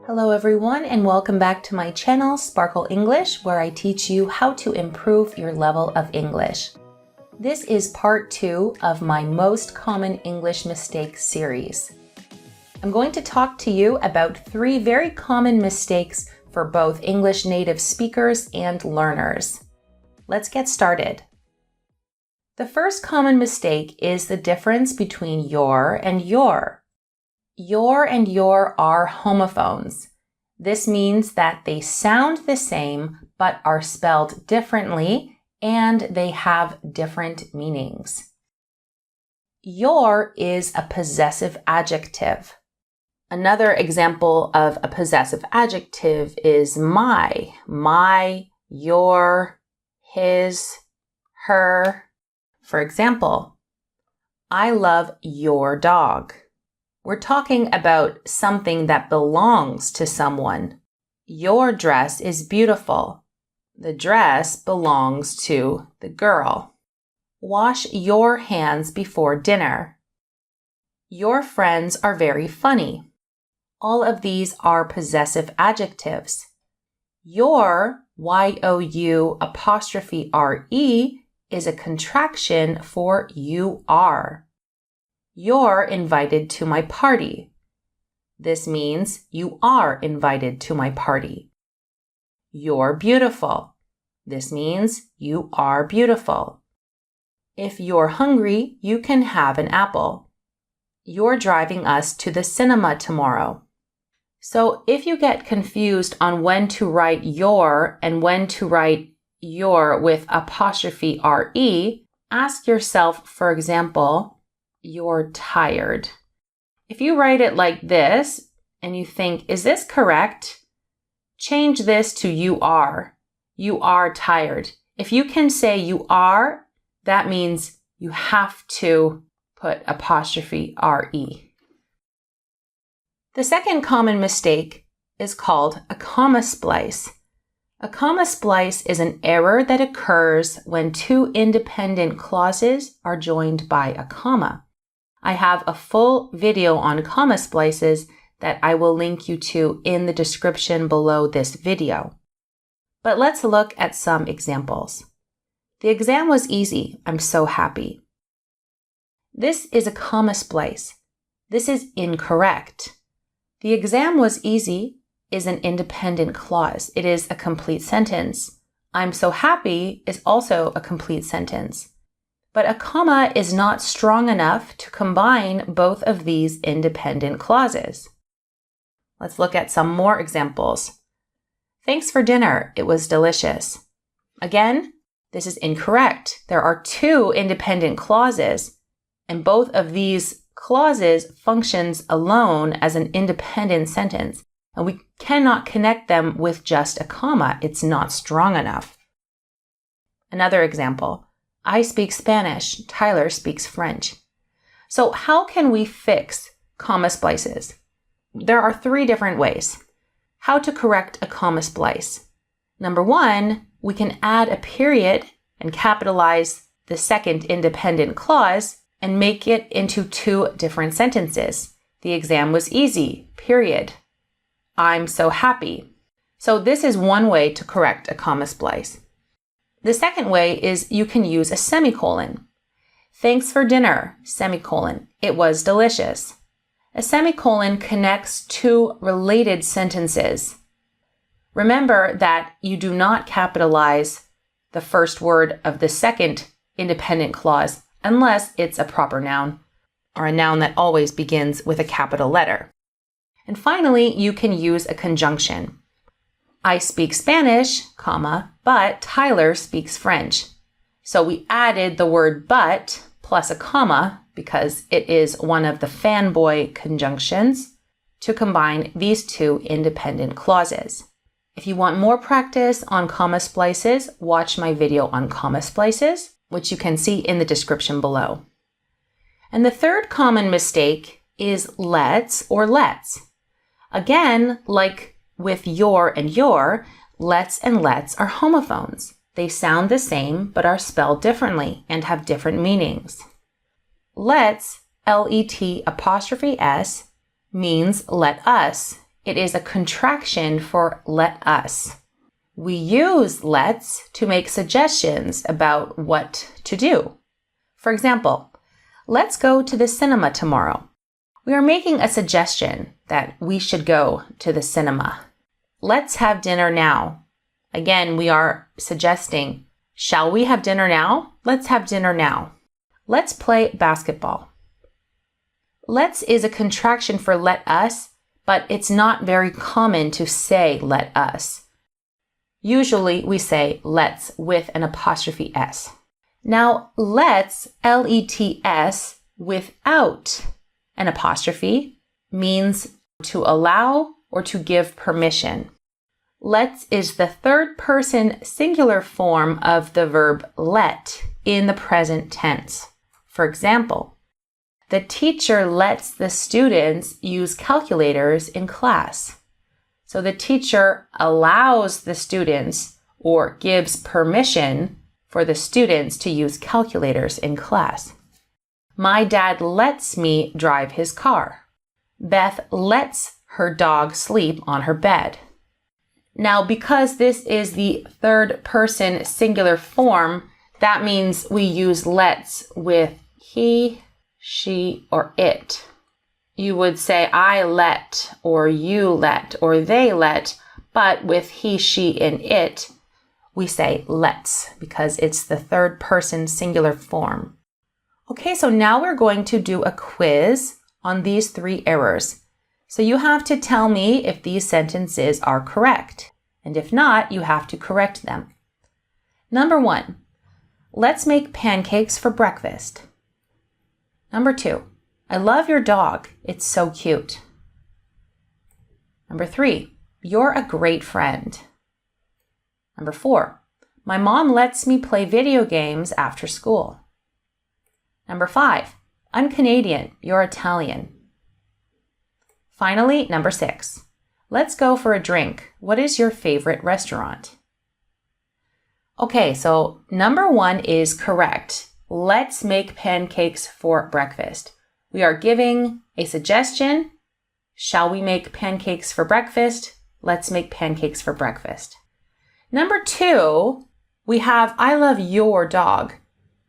Hello everyone and welcome back to my channel Sparkle English, where I teach you how to improve your level of English. This is part 2 of my most common English mistakes series. I'm going to talk to you about 3 very common mistakes for both English native speakers and learners. Let's get started. The first common mistake is the difference between your and your. Your and your are homophones. This means that they sound the same but are spelled differently and they have different meanings. Your is a possessive adjective. Another example of a possessive adjective is my, your, his, her. For example, I love your dog. We're talking about something that belongs to someone. Your dress is beautiful. The dress belongs to the girl. Wash your hands before dinner. Your friends are very funny. All of these are possessive adjectives. Your, Y-O-U'-R-E, is a contraction for you are. You're invited to my party. This means you are invited to my party. You're beautiful. This means you are beautiful. If you're hungry, you can have an apple. You're driving us to the cinema tomorrow. So if you get confused on when to write your and when to write your with apostrophe R-E, ask yourself, for example, you're tired. If you write it like this and you think, is this correct? Change this to you are. You are tired. If you can say you are, that means you have to put apostrophe R-E. The second common mistake is called a comma splice. A comma splice is an error that occurs when 2 independent clauses are joined by a comma. I have a full video on comma splices that I will link you to in the description below this video. But let's look at some examples. The exam was easy. I'm so happy. This is a comma splice. This is incorrect. The exam was easy is an independent clause. It is a complete sentence. I'm so happy is also a complete sentence. But a comma is not strong enough to combine both of these independent clauses. Let's look at some more examples. Thanks for dinner. It was delicious. Again, this is incorrect. There are 2 independent clauses, and both of these clauses functions alone as an independent sentence, and we cannot connect them with just a comma. It's not strong enough. Another example. I speak Spanish. Tyler speaks French. So how can we fix comma splices? There are 3 different ways. How to correct a comma splice. Number 1, we can add a period and capitalize the second independent clause and make it into 2 different sentences. The exam was easy, period. I'm so happy. So this is one way to correct a comma splice. The second way is you can use a semicolon. Thanks for dinner, semicolon. It was delicious. A semicolon connects 2 related sentences. Remember that you do not capitalize the first word of the second independent clause unless it's a proper noun or a noun that always begins with a capital letter. And finally, you can use a conjunction. I speak Spanish, comma, but Tyler speaks French. So we added the word but plus a comma because it is one of the fanboy conjunctions to combine these 2 independent clauses. If you want more practice on comma splices, watch my video on comma splices, which you can see in the description below. And the third common mistake is let's or lets. Again, like with your and your, let's and lets are homophones. They sound the same but are spelled differently and have different meanings. Let's, L-E-T', means let us It is a contraction for let us. We use let's to make suggestions about what to do. For example, let's go to the cinema tomorrow. We are making a suggestion that we should go to the cinema. Let's have dinner now. Again, we are suggesting, shall we have dinner now? Let's have dinner now. Let's play basketball. Let's is a contraction for let us, but it's not very common to say let us. Usually we say let's with an apostrophe S. Now, let's, L-E-T-S, without an apostrophe means to allow or to give permission. Let's is the third person singular form of the verb let in the present tense. For example, the teacher lets the students use calculators in class. So the teacher allows the students or gives permission for the students to use calculators in class. My dad lets me drive his car. Beth lets her dog sleep on her bed. Now, because this is the third person singular form, that means we use let's with he, she, or it. You would say I let, or you let, or they let, but with he, she, and it, we say let's because it's the third person singular form. Okay, so now we're going to do a quiz on these 3 errors. So you have to tell me if these sentences are correct. And if not, you have to correct them. Number 1, let's make pancakes for breakfast. Number 2, I love your dog. It's so cute. Number 3, you're a great friend. Number 4, my mom lets me play video games after school. Number 5, I'm Canadian. You're Italian. Finally, number 6, let's go for a drink. What is your favorite restaurant? Okay, so number 1 is correct. Let's make pancakes for breakfast. We are giving a suggestion. Shall we make pancakes for breakfast? Let's make pancakes for breakfast. Number 2, we have I love your dog.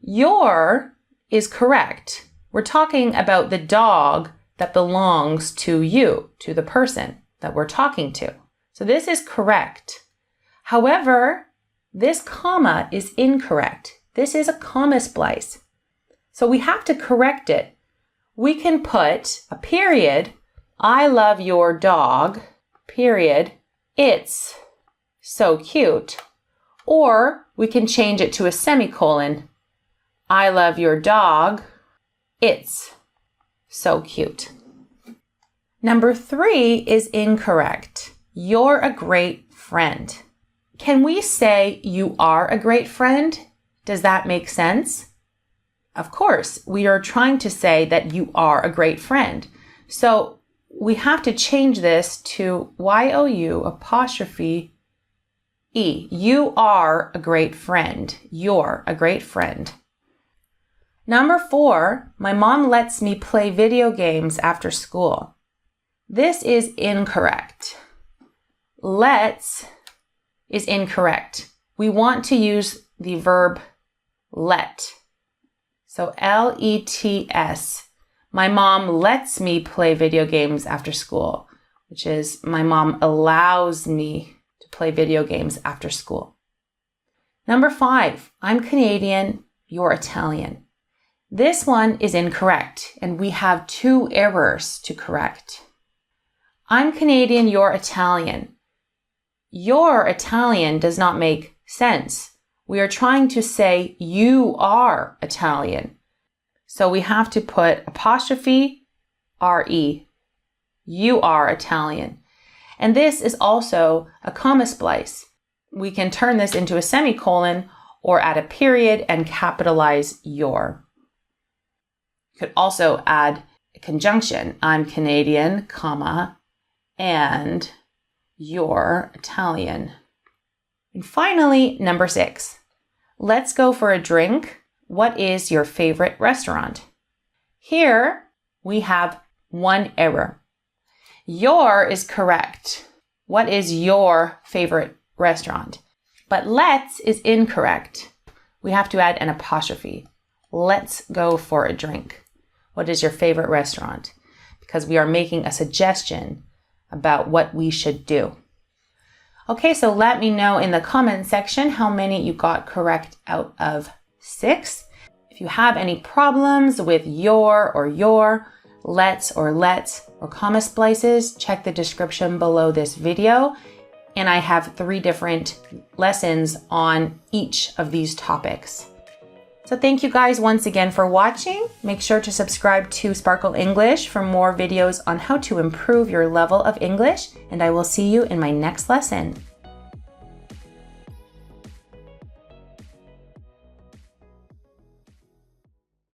Your is correct. We're talking about the dog that belongs to you, to the person that we're talking to. So this is correct. However, this comma is incorrect. This is a comma splice. So we have to correct it. We can put a period, I love your dog, period, it's so cute. Or we can change it to a semicolon, I love your dog, it's so cute. Number 3 is incorrect. You're a great friend. Can we say you are a great friend? Does that make sense? Of course, we are trying to say that you are a great friend. So we have to change this to Y-O-U apostrophe E. You are a great friend. You're a great friend. Number 4, my mom lets me play video games after school. This is incorrect. Let's is incorrect. We want to use the verb let. So L-E-T-S. My mom lets me play video games after school, which is my mom allows me to play video games after school. Number 5, I'm Canadian, you're Italian. This one is incorrect, and we have 2 errors to correct. I'm Canadian, you're Italian. Your Italian does not make sense. We are trying to say you are Italian. So we have to put apostrophe R-E. You are Italian. And this is also a comma splice. We can turn this into a semicolon or add a period and capitalize your. You could also add a conjunction. I'm Canadian, comma, and you're Italian. And finally, number 6. Let's go for a drink. What is your favorite restaurant? Here we have 1 error. Your is correct. What is your favorite restaurant? But let's is incorrect. We have to add an apostrophe. Let's go for a drink. What is your favorite restaurant? Because we are making a suggestion about what we should do. Okay, so let me know in the comment section how many you got correct out of 6. If you have any problems with your, let's or comma splices, check the description below this video. And I have 3 different lessons on each of these topics. So thank you guys once again for watching. Make sure to subscribe to Sparkle English for more videos on how to improve your level of English, and I will see you in my next lesson.